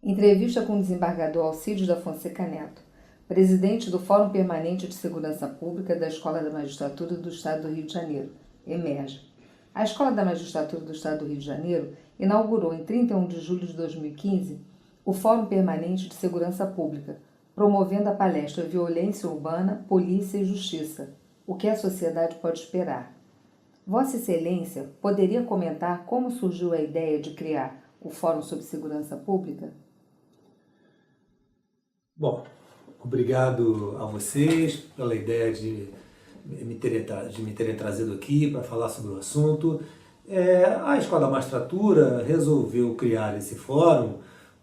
Entrevista com o desembargador Alcides da Fonseca Neto, presidente do Fórum Permanente de Segurança Pública da Escola da Magistratura do Estado do Rio de Janeiro, EMERJ. A Escola da Magistratura do Estado do Rio de Janeiro inaugurou em 31 de julho de 2015 o Fórum Permanente de Segurança Pública, promovendo a palestra Violência Urbana, Polícia e Justiça, o que a sociedade pode esperar. Vossa Excelência poderia comentar como surgiu a ideia de criar o Fórum sobre Segurança Pública? Bom, obrigado a vocês pela ideia de me terem trazido aqui para falar sobre o assunto. A Escola da Magistratura resolveu criar esse fórum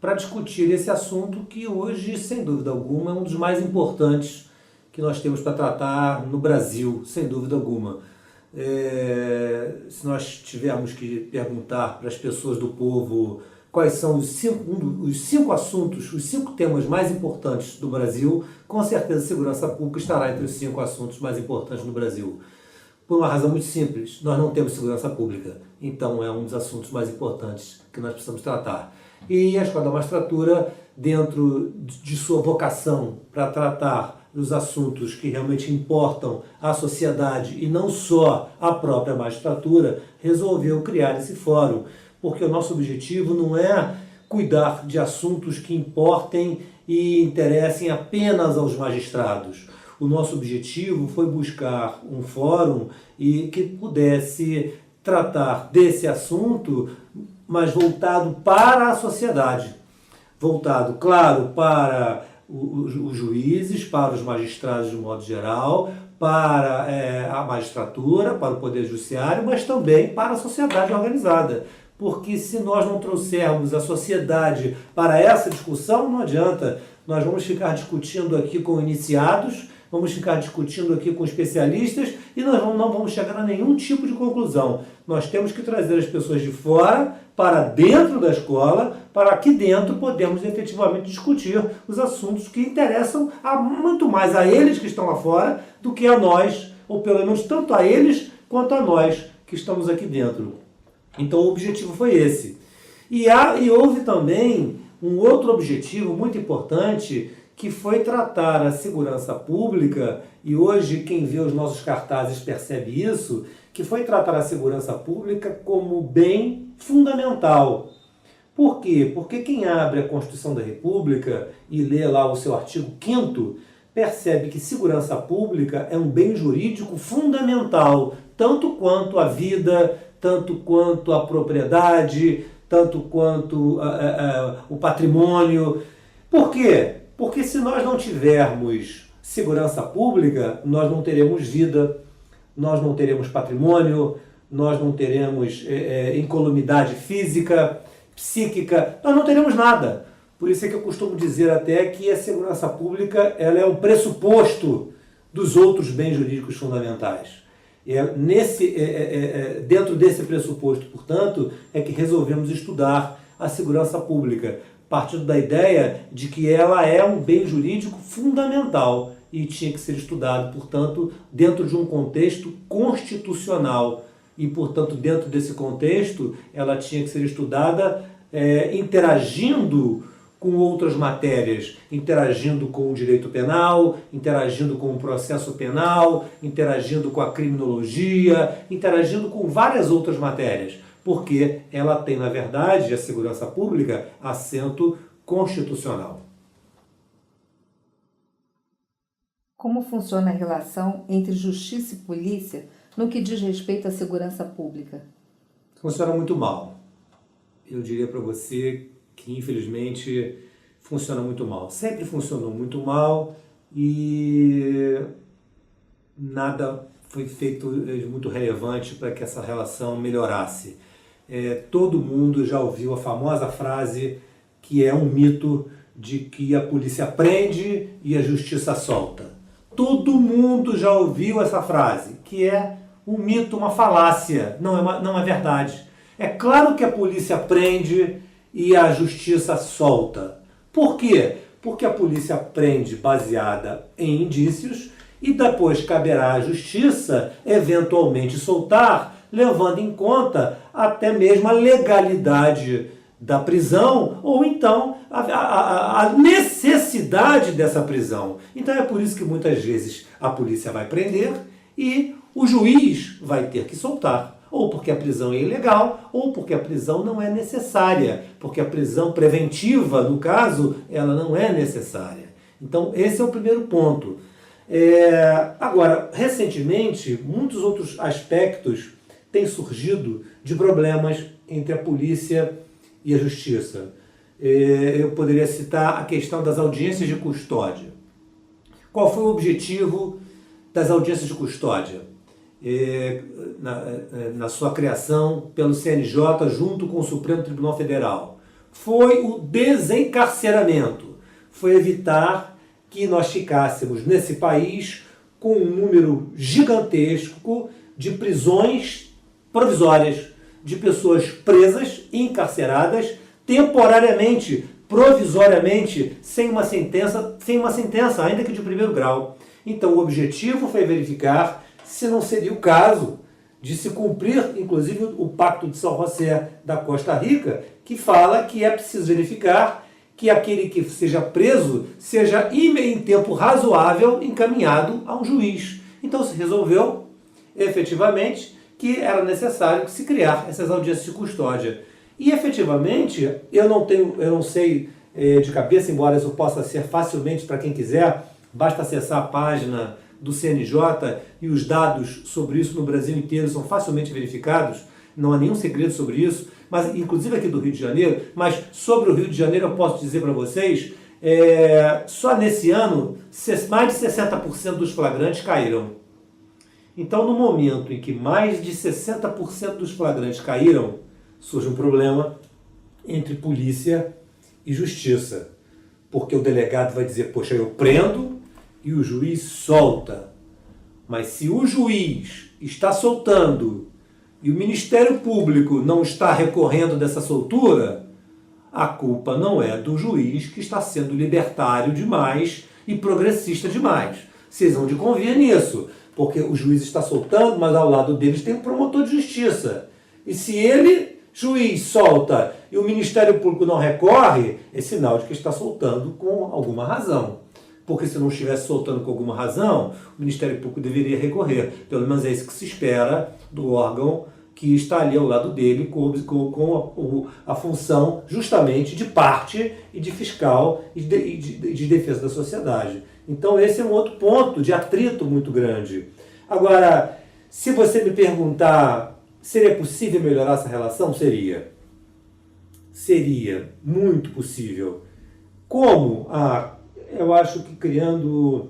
para discutir esse assunto que hoje, sem dúvida alguma, é um dos mais importantes que nós temos para tratar no Brasil, sem dúvida alguma. Se nós tivermos que perguntar para as pessoas do povo quais são os cinco assuntos, os 5 temas mais importantes do Brasil, com certeza a segurança pública estará entre os 5 assuntos mais importantes no Brasil. Por uma razão muito simples, nós não temos segurança pública, então é um dos assuntos mais importantes que nós precisamos tratar. E a Escola da Magistratura, dentro de sua vocação para tratar dos assuntos que realmente importam à sociedade e não só à própria magistratura, resolveu criar esse fórum, porque o nosso objetivo não é cuidar de assuntos que importem e interessem apenas aos magistrados. O nosso objetivo foi buscar um fórum que pudesse tratar desse assunto, mas voltado para a sociedade. Voltado, claro, para os juízes, para os magistrados de modo geral, para a magistratura, para o Poder Judiciário, mas também para a sociedade organizada. Porque se nós não trouxermos a sociedade para essa discussão, não adianta. Nós vamos ficar discutindo aqui com iniciados, vamos ficar discutindo aqui com especialistas e nós não vamos chegar a nenhum tipo de conclusão. Nós temos que trazer as pessoas de fora para dentro da escola, para aqui dentro podermos efetivamente discutir os assuntos que interessam muito mais a eles que estão lá fora do que a nós, ou pelo menos tanto a eles quanto a nós que estamos aqui dentro. Então o objetivo foi esse. E houve também um outro objetivo muito importante, que foi tratar a segurança pública, e hoje quem vê os nossos cartazes percebe isso, que foi tratar a segurança pública como bem fundamental. Por quê? Porque quem abre a Constituição da República e lê lá o seu artigo 5º, percebe que segurança pública é um bem jurídico fundamental, tanto quanto a vida, tanto quanto a propriedade, tanto quanto o patrimônio. Por quê? Porque se nós não tivermos segurança pública, nós não teremos vida, nós não teremos patrimônio, nós não teremos incolumidade física, psíquica, nós não teremos nada. Por isso é que eu costumo dizer até que a segurança pública ela é o pressuposto dos outros bens jurídicos fundamentais. Dentro desse pressuposto, portanto, é que resolvemos estudar a segurança pública, partindo da ideia de que ela é um bem jurídico fundamental e tinha que ser estudado, portanto, dentro de um contexto constitucional. E, portanto, dentro desse contexto, ela tinha que ser estudada interagindo com outras matérias, interagindo com o direito penal, interagindo com o processo penal, interagindo com a criminologia, interagindo com várias outras matérias, porque ela tem, na verdade, a segurança pública, assento constitucional. Como funciona a relação entre justiça e polícia no que diz respeito à segurança pública? Funciona muito mal. Eu diria para você que, infelizmente, funciona muito mal. Sempre funcionou muito mal e nada foi feito muito relevante para que essa relação melhorasse. Todo mundo já ouviu a famosa frase, que é um mito, de que a polícia prende e a justiça solta. Todo mundo já ouviu essa frase, que é um mito, uma falácia, não é verdade. É claro que a polícia prende e a justiça solta. Por quê? Porque a polícia prende baseada em indícios e depois caberá à justiça eventualmente soltar, levando em conta até mesmo a legalidade da prisão ou então a necessidade dessa prisão. Então é por isso que muitas vezes a polícia vai prender e o juiz vai ter que soltar. Ou porque a prisão é ilegal, ou porque a prisão não é necessária, porque a prisão preventiva, no caso, ela não é necessária. Então, esse é o primeiro ponto. Agora, recentemente, muitos outros aspectos têm surgido de problemas entre a polícia e a justiça. Eu poderia citar a questão das audiências de custódia. Qual foi o objetivo das audiências de custódia? Na sua criação pelo CNJ junto com o Supremo Tribunal Federal. Foi o desencarceramento. Foi evitar que nós ficássemos nesse país com um número gigantesco de prisões provisórias, de pessoas presas, encarceradas, temporariamente, provisoriamente, sem uma sentença, ainda que de primeiro grau. Então o objetivo foi verificar se não seria o caso de se cumprir, inclusive, o Pacto de São José da Costa Rica, que fala que é preciso verificar que aquele que seja preso seja em tempo razoável encaminhado a um juiz. Então se resolveu, efetivamente, que era necessário se criar essas audiências de custódia. E, efetivamente, eu não sei de cabeça, embora isso possa ser facilmente para quem quiser, basta acessar a página do CNJ e os dados sobre isso no Brasil inteiro são facilmente verificados, não há nenhum segredo sobre isso, mas inclusive aqui do Rio de Janeiro, mas sobre o Rio de Janeiro eu posso dizer para vocês, só nesse ano mais de 60% dos flagrantes caíram. Então no momento em que mais de 60% dos flagrantes caíram, surge um problema entre polícia e justiça, porque o delegado vai dizer, poxa, eu prendo, e o juiz solta. Mas se o juiz está soltando e o Ministério Público não está recorrendo dessa soltura, a culpa não é do juiz que está sendo libertário demais e progressista demais. Vocês vão de convir nisso, porque o juiz está soltando, mas ao lado deles tem um promotor de justiça. E se ele, juiz, solta e o Ministério Público não recorre, é sinal de que está soltando com alguma razão. Porque se não estivesse soltando com alguma razão, o Ministério Público deveria recorrer. Pelo menos é isso que se espera do órgão que está ali ao lado dele com a função justamente de parte e de fiscal e de defesa da sociedade. Então esse é um outro ponto de atrito muito grande. Agora, se você me perguntar, seria possível melhorar essa relação? Seria. Seria muito possível. Como? Eu acho que criando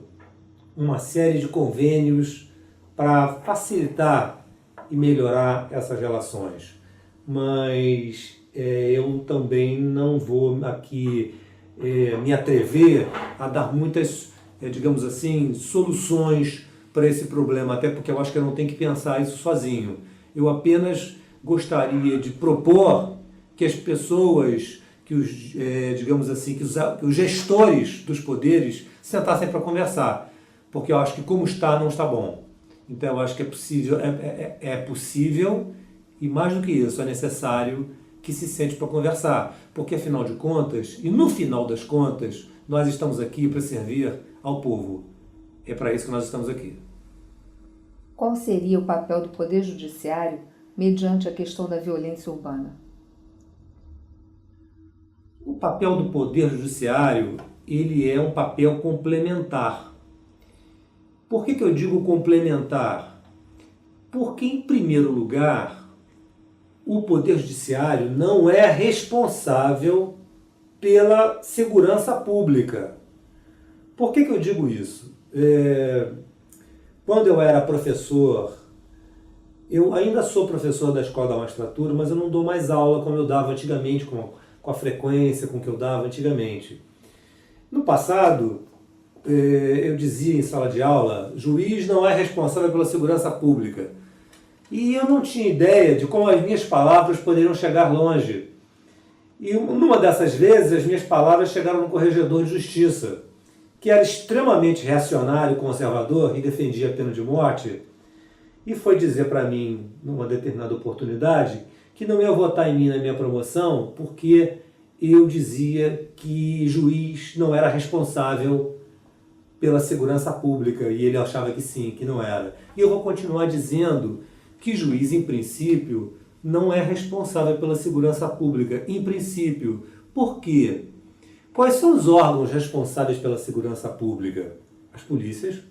uma série de convênios para facilitar e melhorar essas relações. Mas eu também não vou aqui me atrever a dar muitas, digamos assim, soluções para esse problema, até porque eu acho que eu não tenho que pensar isso sozinho. Eu apenas gostaria de propor que as pessoas, que digamos assim, que os gestores dos poderes sentassem para conversar, porque eu acho que como está, não está bom. Então eu acho que é possível e mais do que isso, é necessário que se sente para conversar, porque afinal de contas, e no final das contas, nós estamos aqui para servir ao povo. É para isso que nós estamos aqui. Qual seria o papel do Poder Judiciário mediante a questão da violência urbana? O papel do Poder Judiciário, ele é um papel complementar. Por que eu digo complementar? Porque, em primeiro lugar, o Poder Judiciário não é responsável pela segurança pública. Por que eu digo isso? Quando eu era professor, eu ainda sou professor da Escola da Magistratura, mas eu não dou mais aula como eu dava antigamente, com a frequência com que eu dava antigamente. No passado, eu dizia em sala de aula, juiz não é responsável pela segurança pública. E eu não tinha ideia de como as minhas palavras poderiam chegar longe. E numa dessas vezes, as minhas palavras chegaram no corregedor de justiça, que era extremamente reacionário, conservador e defendia a pena de morte, e foi dizer para mim, numa determinada oportunidade, que não ia votar em mim na minha promoção porque eu dizia que juiz não era responsável pela segurança pública, e ele achava que sim, que não era. E eu vou continuar dizendo que juiz, em princípio, não é responsável pela segurança pública, em princípio. Por quê? Quais são os órgãos responsáveis pela segurança pública? As polícias,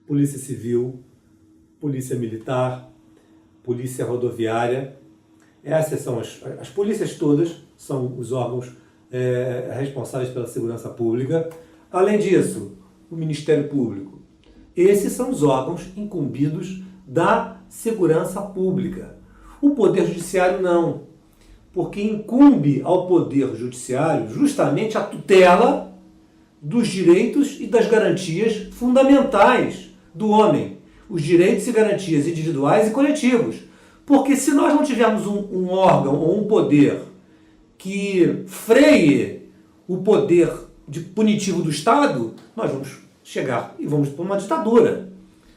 Polícia Civil, Polícia Militar, Polícia Rodoviária. Essas são as polícias todas, são os órgãos responsáveis pela segurança pública. Além disso, o Ministério Público. Esses são os órgãos incumbidos da segurança pública. O Poder Judiciário não, porque incumbe ao Poder Judiciário justamente a tutela dos direitos e das garantias fundamentais do homem, os direitos e garantias individuais e coletivos. Porque se nós não tivermos um órgão ou um poder que freie o poder punitivo do Estado, nós vamos chegar e vamos para uma ditadura.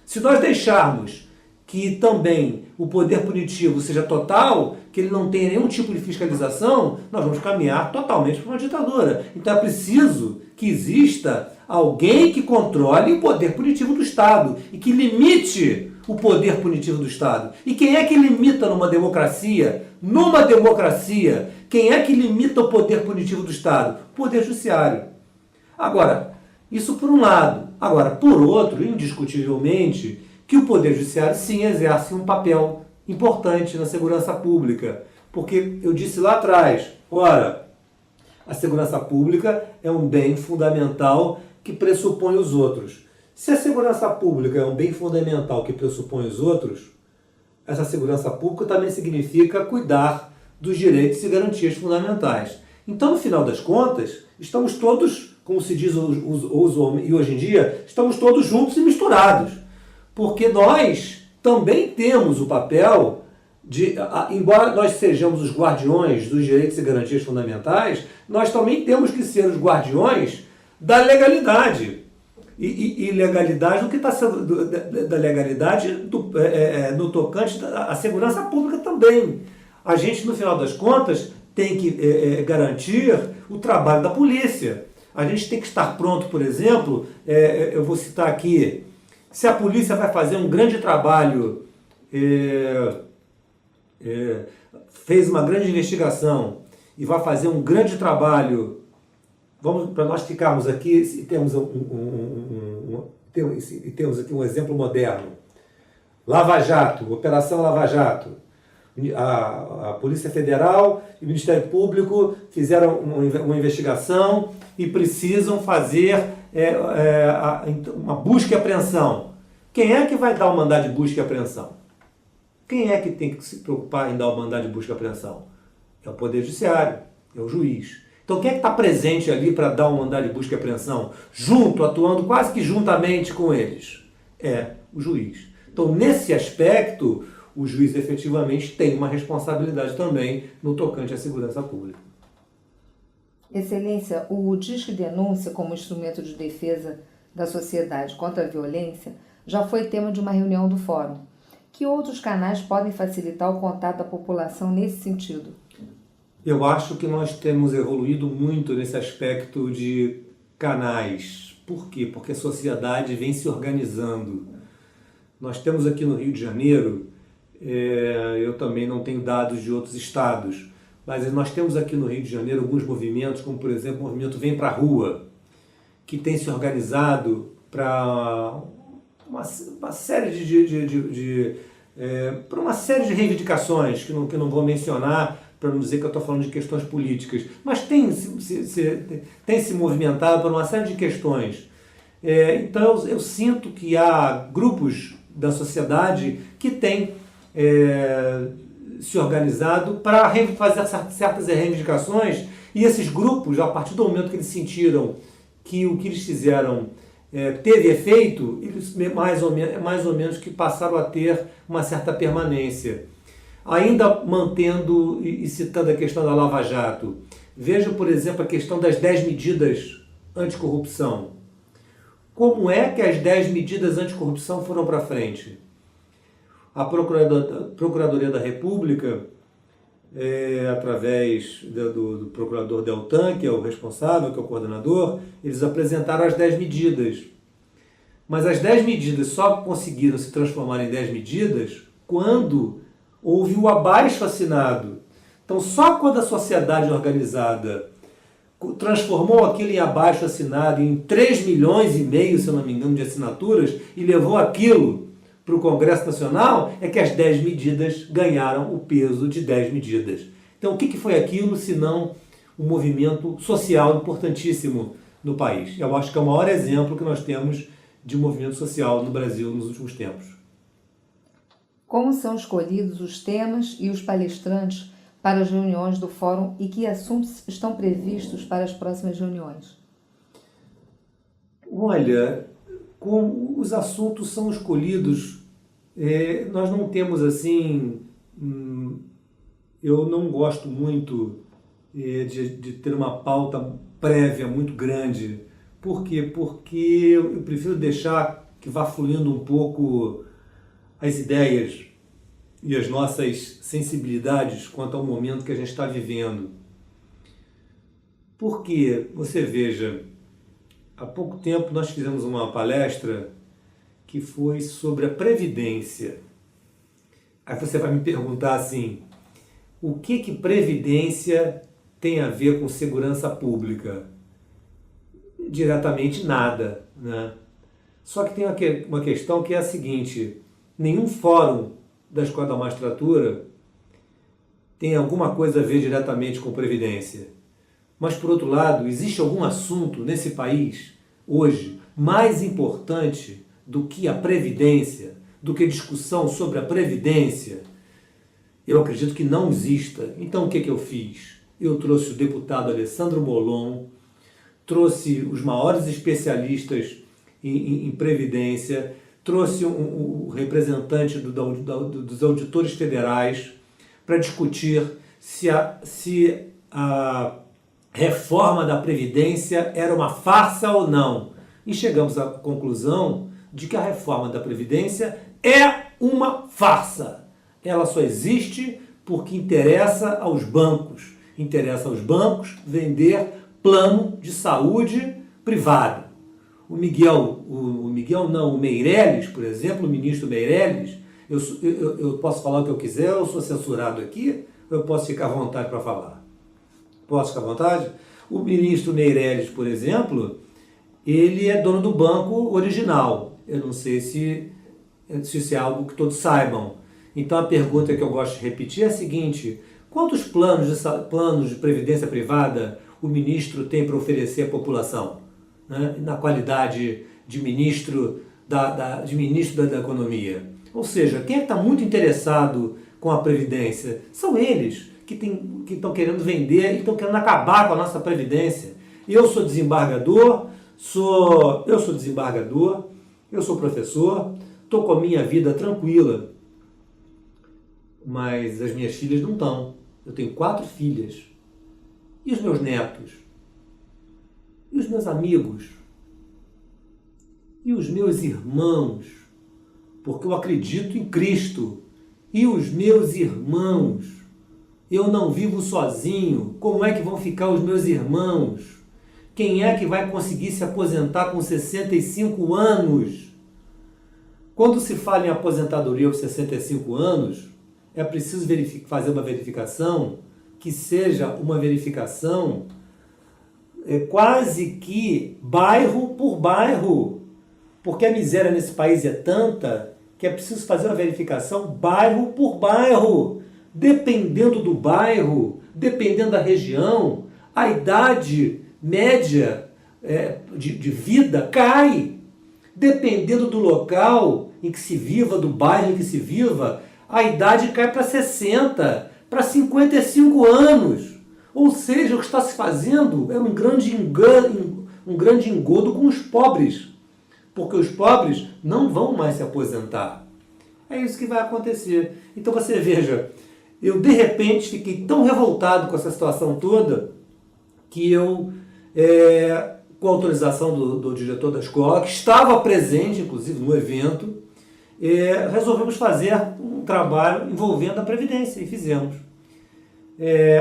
Se nós deixarmos que também o poder punitivo seja total, que ele não tenha nenhum tipo de fiscalização, nós vamos caminhar totalmente para uma ditadura. Então é preciso que exista alguém que controle o poder punitivo do Estado e que limite o poder punitivo do Estado. E quem é que limita numa democracia? Numa democracia, quem é que limita o poder punitivo do Estado? O Poder Judiciário. Agora, isso por um lado. Agora, por outro, indiscutivelmente, que o Poder Judiciário sim exerce um papel importante na segurança pública. Porque eu disse lá atrás, ora, a segurança pública é um bem fundamental que pressupõe os outros. Se a segurança pública é um bem fundamental que pressupõe os outros, essa segurança pública também significa cuidar dos direitos e garantias fundamentais. Então, no final das contas, estamos todos, como se diz e hoje em dia, estamos todos juntos e misturados. Porque nós também temos o papel de, embora nós sejamos os guardiões dos direitos e garantias fundamentais, nós também temos que ser os guardiões da legalidade. E legalidade, do que está sendo da legalidade no tocante à segurança pública também. A gente, no final das contas, tem que garantir o trabalho da polícia. A gente tem que estar pronto, por exemplo, eu vou citar aqui, se a polícia vai fazer um grande trabalho, fez uma grande investigação e vai fazer um grande trabalho, vamos, para nós ficarmos aqui e temos aqui um exemplo moderno. Lava Jato, Operação Lava Jato. A Polícia Federal e o Ministério Público fizeram uma investigação e precisam fazer uma busca e apreensão. Quem é que vai dar o mandado de busca e apreensão? Quem é que tem que se preocupar em dar o mandado de busca e apreensão? É o Poder Judiciário, é o juiz. Então quem é que está presente ali para dar o mandado de busca e apreensão? Atuando quase que juntamente com eles? É o juiz. Então nesse aspecto, o juiz efetivamente tem uma responsabilidade também no tocante à segurança pública. Excelência, o Disque Denúncia como instrumento de defesa da sociedade contra a violência já foi tema de uma reunião do Fórum. Que outros canais podem facilitar o contato da população nesse sentido? Eu acho que nós temos evoluído muito nesse aspecto de canais. Por quê? Porque a sociedade vem se organizando. Nós temos aqui no Rio de Janeiro, eu também não tenho dados de outros estados, mas nós temos aqui no Rio de Janeiro alguns movimentos, como por exemplo o movimento Vem Pra Rua, que tem se organizado para uma série para uma série de reivindicações que não vou mencionar, para não dizer que eu estou falando de questões políticas, mas tem se movimentado por uma série de questões. Então eu sinto que há grupos da sociedade que têm se organizado para fazer certas reivindicações, e esses grupos, a partir do momento que eles sentiram que o que eles fizeram teve efeito, eles mais ou menos que passaram a ter uma certa permanência. Ainda mantendo e citando a questão da Lava Jato, veja, por exemplo, a questão das 10 medidas anticorrupção. Como é que as 10 medidas anticorrupção foram para frente? A Procuradoria da República através do procurador Deltan, que é o responsável, que é o coordenador, eles apresentaram as 10 medidas. Mas as 10 medidas só conseguiram se transformar em 10 medidas quando houve o abaixo-assinado. Então, só quando a sociedade organizada transformou aquilo em abaixo-assinado em 3,5 milhões, se eu não me engano, de assinaturas, e levou aquilo para o Congresso Nacional, é que as 10 medidas ganharam o peso de 10 medidas. Então, o que foi aquilo, senão um movimento social importantíssimo no país? Eu acho que é o maior exemplo que nós temos de movimento social no Brasil nos últimos tempos. Como são escolhidos os temas e os palestrantes para as reuniões do Fórum e que assuntos estão previstos para as próximas reuniões? Olha, como os assuntos são escolhidos, nós não temos assim... eu não gosto muito de ter uma pauta prévia muito grande. Por quê? Porque eu prefiro deixar que vá fluindo um pouco as ideias e as nossas sensibilidades quanto ao momento que a gente está vivendo. Porque, você veja, há pouco tempo nós fizemos uma palestra que foi sobre a Previdência. Aí você vai me perguntar assim, o que Previdência tem a ver com segurança pública? Diretamente nada, né? Só que tem uma questão que é a seguinte, nenhum fórum da Escola da Magistratura tem alguma coisa a ver diretamente com Previdência. Mas, por outro lado, existe algum assunto nesse país, hoje, mais importante do que a Previdência, do que a discussão sobre a Previdência? Eu acredito que não exista. Então, o que eu fiz? Eu trouxe o deputado Alessandro Molon, trouxe os maiores especialistas em Previdência, trouxe o representante dos auditores federais para discutir se a reforma da Previdência era uma farsa ou não. E chegamos à conclusão de que a reforma da Previdência é uma farsa. Ela só existe porque interessa aos bancos. Interessa aos bancos vender plano de saúde privado. O Meirelles, por exemplo, o ministro Meirelles, eu posso falar o que eu quiser, eu sou censurado aqui, ou eu posso ficar à vontade para falar? Posso ficar à vontade? O ministro Meirelles, por exemplo, ele é dono do banco original. Eu não sei se é algo que todos saibam. Então a pergunta que eu gosto de repetir é a seguinte, quantos planos de previdência privada o ministro tem para oferecer à população, né? Na qualidade de ministro da Economia? Ou seja, quem está muito interessado com a Previdência são eles que estão querendo vender e estão querendo acabar com a nossa Previdência. Eu sou desembargador, eu sou professor, estou com a minha vida tranquila, mas as minhas filhas não estão. Eu tenho 4 filhas. E os meus netos? E os meus amigos? E os meus irmãos? Porque eu acredito em Cristo. E os meus irmãos? Eu não vivo sozinho. Como é que vão ficar os meus irmãos? Quem é que vai conseguir se aposentar com 65 anos? Quando se fala em aposentadoria aos 65 anos, é preciso fazer uma verificação que seja uma verificação quase que bairro por bairro, porque a miséria nesse país é tanta que é preciso fazer uma verificação bairro por bairro. Dependendo do bairro, dependendo da região, a idade média de vida cai. Dependendo do local em que se viva, do bairro em que se viva, a idade cai para 60, para 55 anos. Ou seja, o que está se fazendo é um grande engodo com os pobres, porque os pobres não vão mais se aposentar. É isso que vai acontecer. Então você veja, eu de repente fiquei tão revoltado com essa situação toda que eu, com a autorização do diretor da escola, que estava presente inclusive no evento, resolvemos fazer um trabalho envolvendo a Previdência, e fizemos.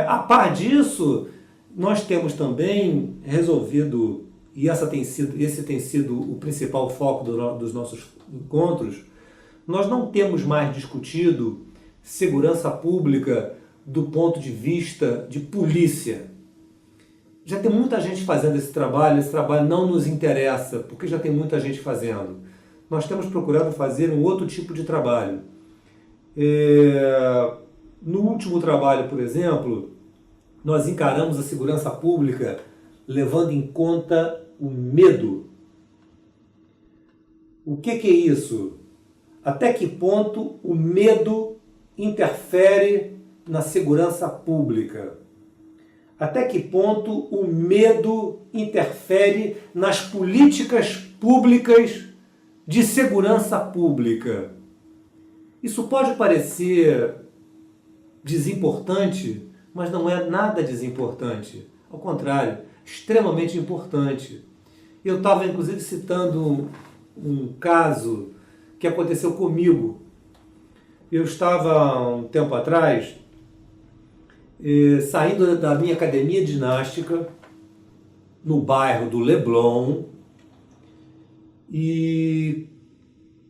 A par disso, nós temos também resolvido, e esse tem sido o principal foco dos nossos encontros, nós não temos mais discutido segurança pública do ponto de vista de polícia. Já tem muita gente fazendo esse trabalho não nos interessa, porque já tem muita gente fazendo. Nós temos procurado fazer um outro tipo de trabalho. No último trabalho, por exemplo, nós encaramos a segurança pública levando em conta o medo. O que é isso? Até que ponto o medo interfere na segurança pública? Até que ponto o medo interfere nas políticas públicas de segurança pública? Isso pode parecer desimportante, mas não é nada desimportante. Ao contrário, extremamente importante. Eu estava, inclusive, citando um caso que aconteceu comigo. Eu estava, um tempo atrás, saindo da minha academia de ginástica, no bairro do Leblon, e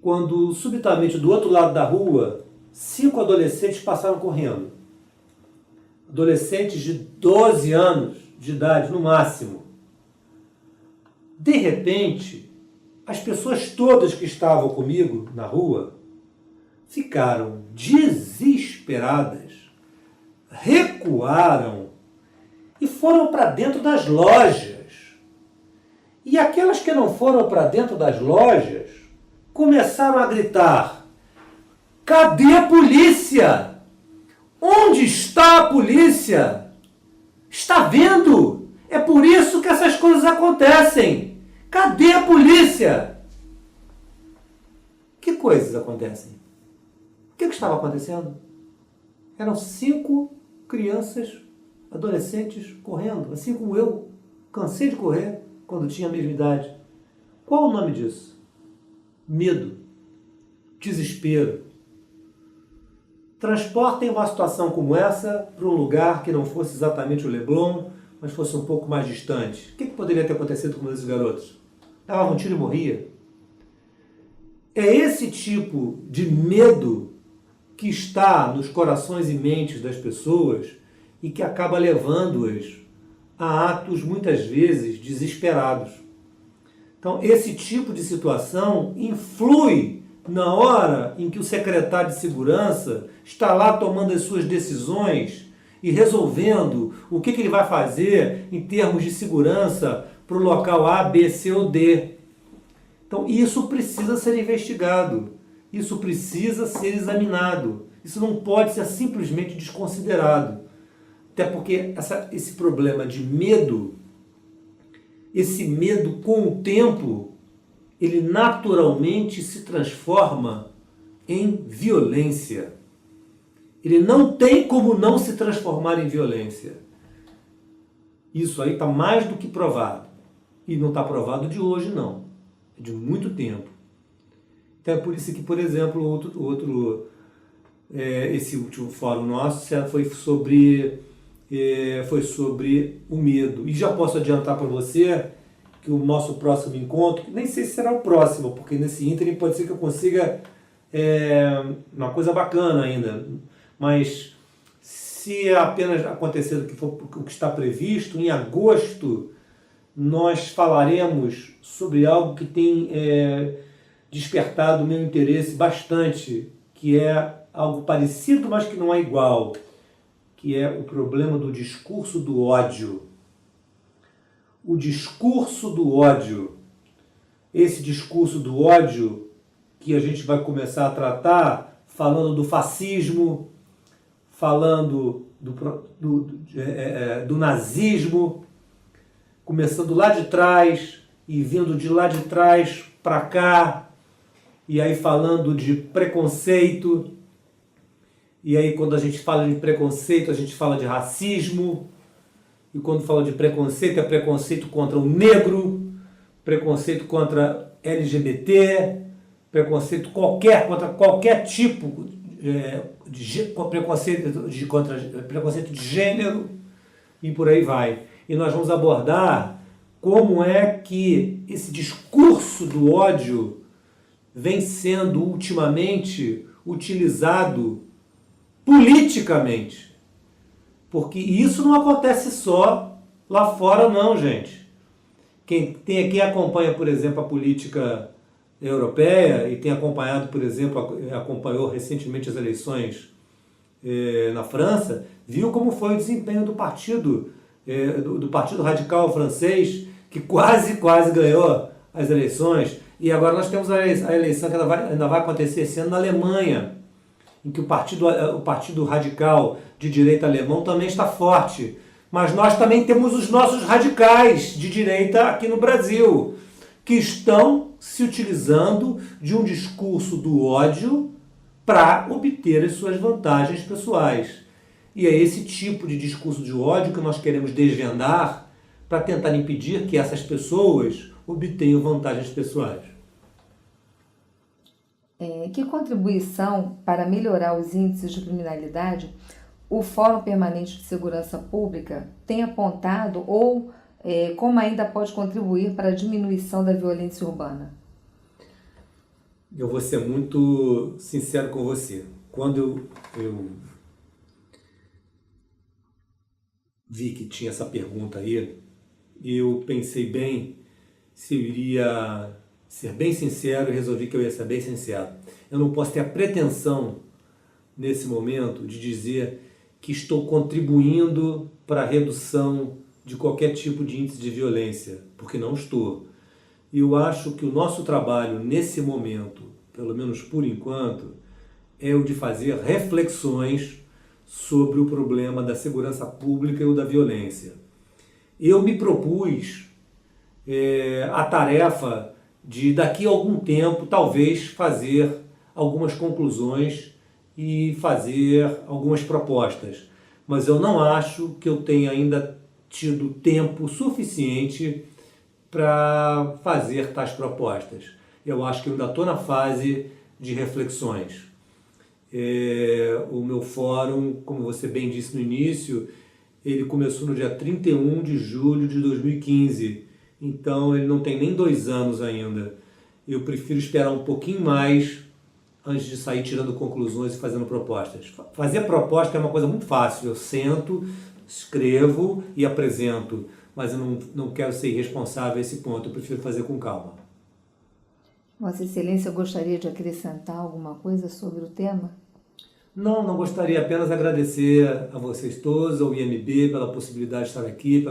quando, subitamente, do outro lado da rua, 5 adolescentes passaram correndo. Adolescentes de 12 anos de idade, no máximo. De repente, as pessoas todas que estavam comigo na rua ficaram desesperadas, recuaram e foram para dentro das lojas. E aquelas que não foram para dentro das lojas começaram a gritar: cadê a polícia? Onde está a polícia? Está vendo? É por isso que essas coisas acontecem. Cadê a polícia? Que coisas acontecem? O que estava acontecendo? Eram 5 crianças, adolescentes, correndo, assim como eu. Cansei de correr quando tinha a mesma idade. Qual o nome disso? Medo. Desespero. Transportem uma situação como essa para um lugar que não fosse exatamente o Leblon, mas fosse um pouco mais distante. O que poderia ter acontecido com esses garotos? Davam um tiro e morria. É esse tipo de medo que está nos corações e mentes das pessoas e que acaba levando-as a atos, muitas vezes, desesperados. Então, esse tipo de situação influi na hora em que o secretário de segurança está lá tomando as suas decisões e resolvendo o que ele vai fazer em termos de segurança para o local A, B, C ou D. Então, isso precisa ser investigado, isso precisa ser examinado, isso não pode ser simplesmente desconsiderado. Até porque esse problema de medo, esse medo com o tempo, ele naturalmente se transforma em violência. Ele não tem como não se transformar em violência. Isso aí está mais do que provado. E não está provado de hoje, não. É de muito tempo. Então é por isso que, por exemplo, esse último fórum nosso foi sobre o medo. E já posso adiantar para você que o nosso próximo encontro, nem sei se será o próximo, porque nesse ínterim pode ser que eu consiga uma coisa bacana ainda, mas se apenas acontecer o que está previsto, em agosto nós falaremos sobre algo que tem despertado o meu interesse bastante, que é algo parecido, mas que não é igual, que é o problema do discurso do ódio. O discurso do ódio, esse discurso do ódio que a gente vai começar a tratar falando do fascismo, falando do nazismo, começando lá de trás e vindo de lá de trás para cá, e aí falando de preconceito, e aí quando a gente fala de preconceito a gente fala de racismo, e quando fala de preconceito, é preconceito contra o negro, preconceito contra LGBT, preconceito contra qualquer tipo preconceito de gênero e por aí vai. E nós vamos abordar como é que esse discurso do ódio vem sendo ultimamente utilizado politicamente. Porque isso não acontece só lá fora não, gente. Quem acompanha, por exemplo, a política europeia e tem acompanhado, por exemplo, acompanhou recentemente as eleições na França, viu como foi o desempenho do partido radical francês, que quase ganhou as eleições. E agora nós temos a eleição que ainda vai acontecer esse ano na Alemanha, em que o partido radical de direita alemão também está forte. Mas nós também temos os nossos radicais de direita aqui no Brasil, que estão se utilizando de um discurso do ódio para obter as suas vantagens pessoais. E é esse tipo de discurso de ódio que nós queremos desvendar para tentar impedir que essas pessoas obtenham vantagens pessoais. Que contribuição para melhorar os índices de criminalidade o Fórum Permanente de Segurança Pública tem apontado ou como ainda pode contribuir para a diminuição da violência urbana? Eu vou ser muito sincero com você. Quando eu vi que tinha essa pergunta aí, eu pensei bem se eu iria ser bem sincero e resolvi que eu ia ser bem sincero. Eu não posso ter a pretensão, nesse momento, de dizer que estou contribuindo para a redução de qualquer tipo de índice de violência, porque não estou. E eu acho que o nosso trabalho, nesse momento, pelo menos por enquanto, é o de fazer reflexões sobre o problema da segurança pública e o da violência. Eu me propus a tarefa de, daqui a algum tempo, talvez fazer algumas conclusões e fazer algumas propostas. Mas eu não acho que eu tenha ainda tido tempo suficiente para fazer tais propostas. Eu acho que eu ainda estou na fase de reflexões. O meu fórum, como você bem disse no início, ele começou no dia 31 de julho de 2015, então ele não tem nem 2 anos ainda. Eu prefiro esperar um pouquinho mais antes de sair tirando conclusões e fazendo propostas. Fazer proposta é uma coisa muito fácil, eu sento, escrevo e apresento, mas eu não quero ser irresponsável a esse ponto, eu prefiro fazer com calma. Vossa Excelência, gostaria de acrescentar alguma coisa sobre o tema? Não gostaria, apenas agradecer a vocês todos, ao IMB, pela possibilidade de estar aqui,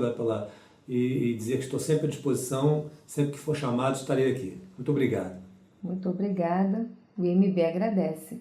e dizer que estou sempre à disposição, sempre que for chamado estarei aqui. Muito obrigado. Muito obrigada. O IMB agradece.